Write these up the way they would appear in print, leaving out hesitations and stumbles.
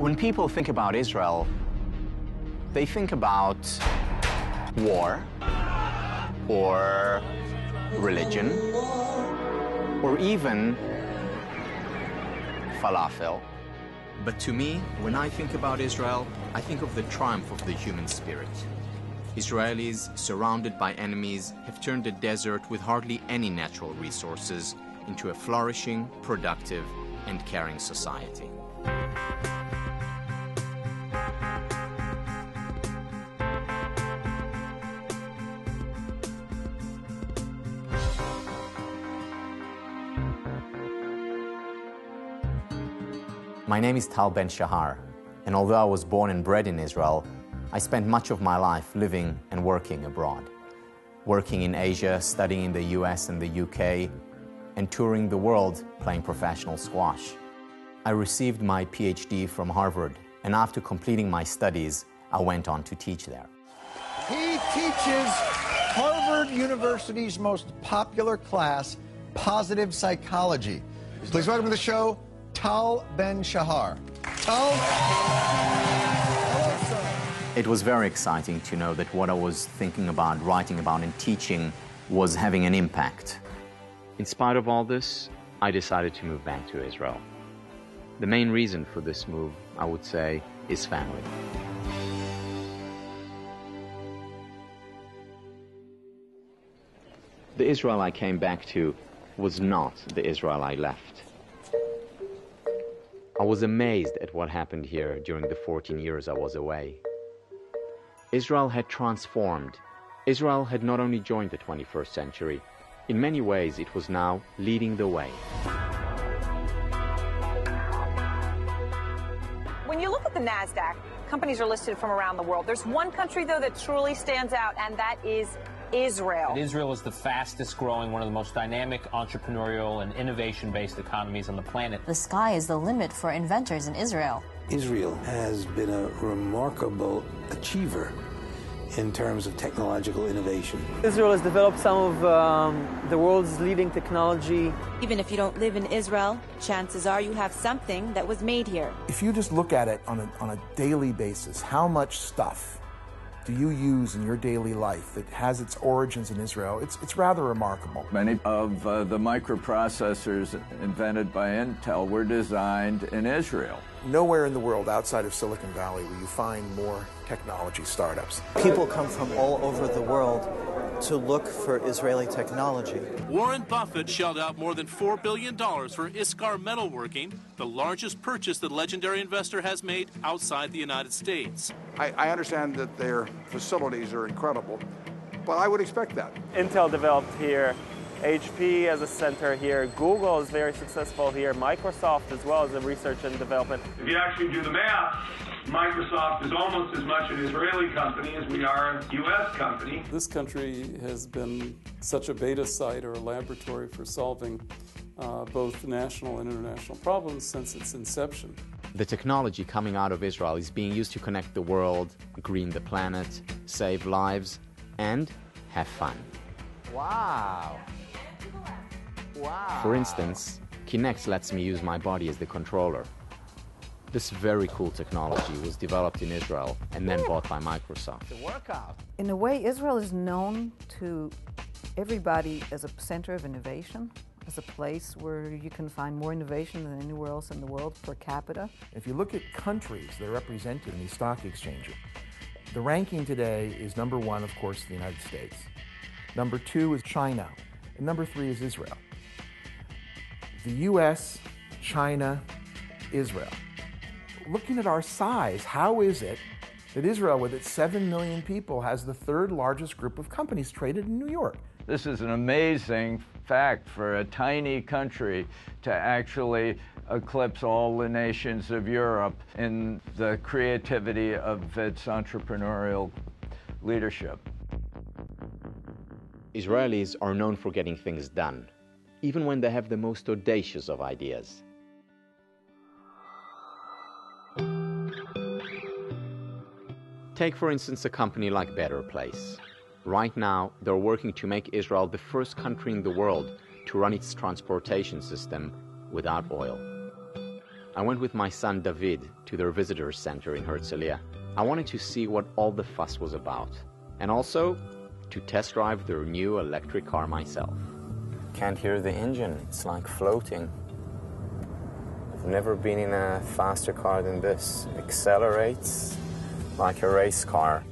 When people think about Israel, they think about war, or religion, or even falafel. But to me, when I think about Israel, I think of the triumph of the human spirit. Israelis, surrounded by enemies, have turned a desert with hardly any natural resources into a flourishing, productive, and caring society. My name is Tal Ben Shahar, and although I was born and bred in Israel, I spent much of my life living and working abroad. Working in Asia, studying in the US and the UK, and touring the world playing professional squash. I received my PhD from Harvard, and after completing my studies, I went on to teach there. He teaches Harvard University's most popular class, Positive Psychology. Please welcome to the show, Tal Ben Shahar. Tal? Hello, sir. It was very exciting to know that what I was thinking about, writing about, and teaching was having an impact. In spite of all this, I decided to move back to Israel. The main reason for this move, I would say, is family. The Israel I came back to was not the Israel I left. I was amazed at what happened here during the 14 years I was away. Israel had transformed. Israel had not only joined the 21st century, in many ways it was now leading the way. When you look at the NASDAQ, companies are listed from around the world. There's one country, though, that truly stands out, and that is Israel. And Israel is the fastest growing, one of the most dynamic, entrepreneurial, and innovation-based economies on the planet. The sky is the limit for inventors in Israel. Israel has been a remarkable achiever in terms of technological innovation. Israel has developed some of the world's leading technology. Even if you don't live in Israel, chances are you have something that was made here. If you just look at it on a daily basis, how much stuff do you use in your daily life that has its origins in Israel? It's rather remarkable. Many of the microprocessors invented by Intel were designed in Israel. Nowhere in the world outside of Silicon Valley will you find more technology startups. People come from all over the world to look for Israeli technology. Warren Buffett shelled out more than $4 billion for Iskar Metalworking, the largest purchase the legendary investor has made outside the United States. I understand that their facilities are incredible, but I would expect that. Intel developed here, HP as a center here, Google is very successful here, Microsoft as well as in research and development. If you actually do the math, Microsoft is almost as much an Israeli company as we are a U.S. company. This country has been such a beta site or a laboratory for solving both national and international problems since its inception. The technology coming out of Israel is being used to connect the world, green the planet, save lives, and have fun. Wow. Wow. For instance, Kinect lets me use my body as the controller. This very cool technology was developed in Israel and then bought by Microsoft. The workout. In a way, Israel is known to everybody as a center of innovation, as a place where you can find more innovation than anywhere else in the world per capita. If you look at countries that are represented in these stock exchanges, the ranking today is number one, of course, the United States. Number two is China, and number three is Israel. The US, China, Israel. Looking at our size, how is it that Israel, with its 7 million people, has the third largest group of companies traded in New York? This is an amazing fact for a tiny country to actually eclipse all the nations of Europe in the creativity of its entrepreneurial leadership. Israelis are known for getting things done, even when they have the most audacious of ideas. Take, for instance, a company like Better Place. Right now, they're working to make Israel the first country in the world to run its transportation system without oil. I went with my son David to their visitors center in Herzliya. I wanted to see what all the fuss was about, and also to test drive their new electric car myself. Can't hear the engine, it's like floating. I've never been in a faster car than this. Accelerates like a race car.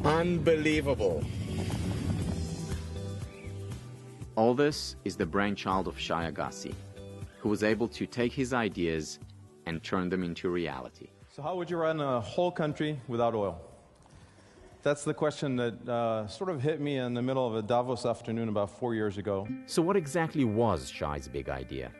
Unbelievable. All this is the brainchild of Shai Agassi, who was able to take his ideas and turn them into reality. So how would you run a whole country without oil? That's the question that sort of hit me in the middle of a Davos afternoon about 4 years ago. So what exactly was Shai's big idea?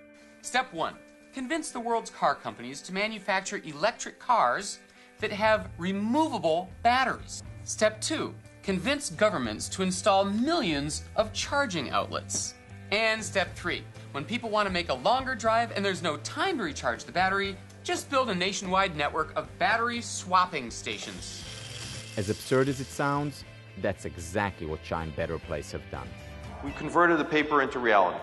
Step 1. Convince the world's car companies to manufacture electric cars that have removable batteries. Step 2. Convince governments to install millions of charging outlets. And step 3. When people want to make a longer drive and there's no time to recharge the battery, just build a nationwide network of battery swapping stations. As absurd as it sounds, that's exactly what Shai and Better Place have done. We converted the paper into reality.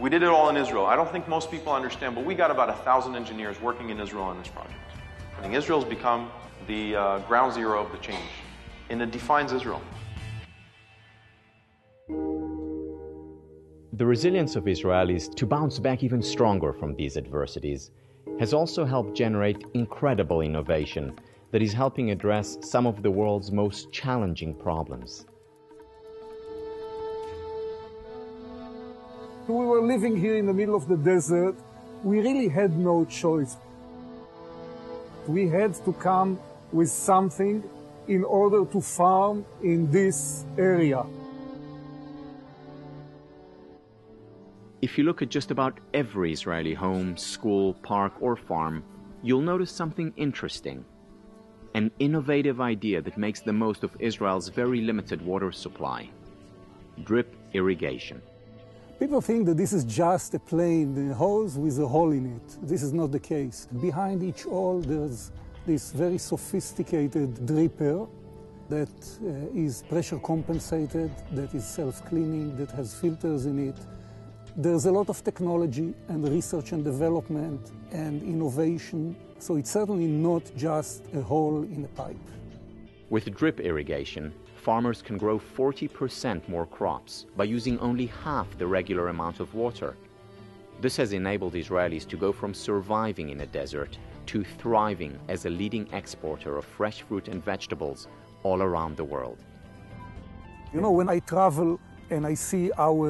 We did it all in Israel. I don't think most people understand, but we got about 1,000 engineers working in Israel on this project. I think Israel's become the ground zero of the change, and it defines Israel. The resilience of Israelis to bounce back even stronger from these adversities has also helped generate incredible innovation that is helping address some of the world's most challenging problems. We were living here in the middle of the desert. We really had no choice. We had to come with something in order to farm in this area. If you look at just about every Israeli home, school, park, or farm, you'll notice something interesting. An innovative idea that makes the most of Israel's very limited water supply: drip irrigation. People think that this is just a plain hose with a hole in it. This is not the case. Behind each hole, there's this very sophisticated dripper that is pressure compensated, that is self-cleaning, that has filters in it. There's a lot of technology and research and development and innovation, so it's certainly not just a hole in a pipe. With drip irrigation, farmers can grow 40% more crops by using only half the regular amount of water. This has enabled Israelis to go from surviving in a desert to thriving as a leading exporter of fresh fruit and vegetables all around the world. You know, when I travel and I see our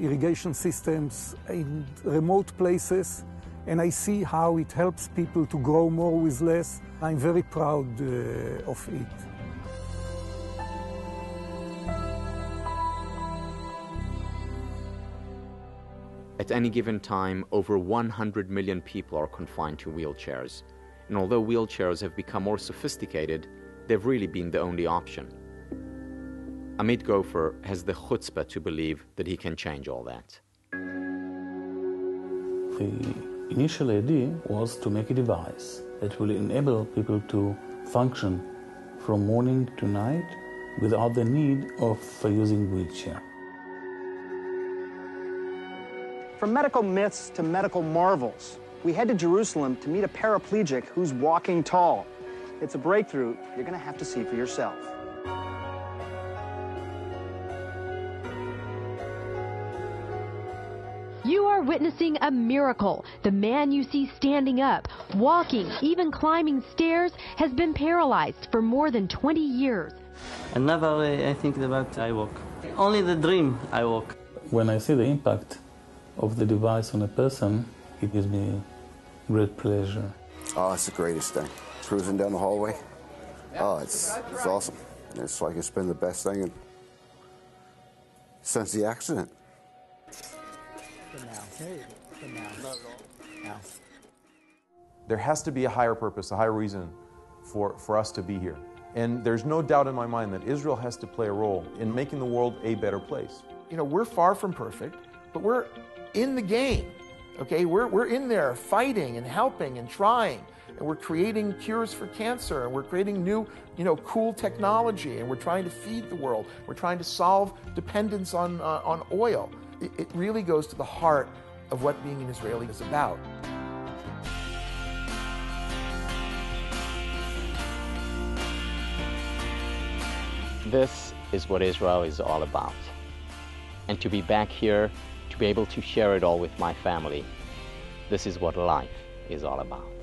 irrigation systems in remote places, and I see how it helps people to grow more with less, I'm very proud of it. At any given time, over 100 million people are confined to wheelchairs. And although wheelchairs have become more sophisticated, they've really been the only option. Amit Gopher has the chutzpah to believe that he can change all that. The initial idea was to make a device that will enable people to function from morning to night without the need of using wheelchair. From medical myths to medical marvels, we head to Jerusalem to meet a paraplegic who's walking tall. It's a breakthrough you're going to have to see for yourself. You are witnessing a miracle. The man you see standing up, walking, even climbing stairs, has been paralyzed for more than 20 years. And never I think about I walk. Only the dream I walk. When I see the impact of the device on a person, it gives me great pleasure. Oh, it's the greatest thing. Cruising down the hallway. Oh, it's awesome. It's like it's been the best thing since the accident. There has to be a higher purpose, a higher reason for us to be here. And there's no doubt in my mind that Israel has to play a role in making the world a better place. You know, we're far from perfect, but we're in the game, okay? We're in there fighting and helping and trying, and we're creating cures for cancer, and we're creating new, cool technology, and we're trying to feed the world. We're trying to solve dependence on oil. it really goes to the heart of what being an Israeli is about. This is what Israel is all about. And to be back here, to be able to share it all with my family, this is what life is all about.